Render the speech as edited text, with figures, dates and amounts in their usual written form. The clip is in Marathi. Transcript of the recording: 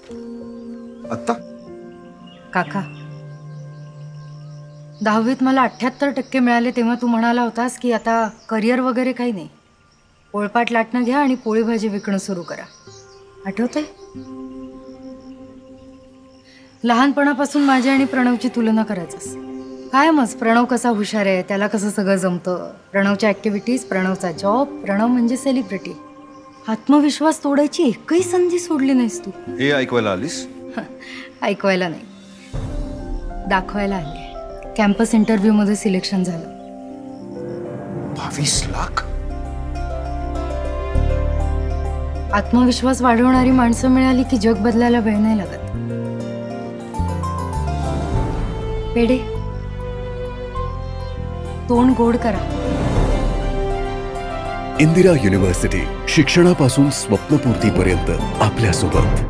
आत्ता? काका, 10वीत मला 78% मिळाले तेव्हा तू म्हणाला होतास की आता करिअर वगैरे काही नाही, पोळपाट लाटणं घ्या आणि पोळी भाजी विकणं सुरू करा. आठवतंय? लहानपणापासून माझी आणि प्रणवची तुलना करायचंस. कायमच प्रणव कसा हुशार आहे, त्याला कसं सगळं जमतं, प्रणवच्या ॲक्टिव्हिटीज, प्रणवचा जॉब, प्रणव म्हणजे सेलिब्रिटी. आत्मविश्वास तोडायची एकही संधी सोडली नाहीस तू. हे ऐकवायला आलीस? ऐकवायला नाही, दाखवायला आली. कॅम्पस इंटरव्ह्यूमध्ये सिलेक्शन झालं. 22 लाख? आत्मविश्वास वाढवणारी माणसं मिळाली की जग बदलायला वेळ नाही लागत. पेढे, तोंड गोड करा. इंदिरा युनिव्हर्सिटी, शिक्षणापासून स्वप्नपूर्तीपर्यंत आपल्यासोबत.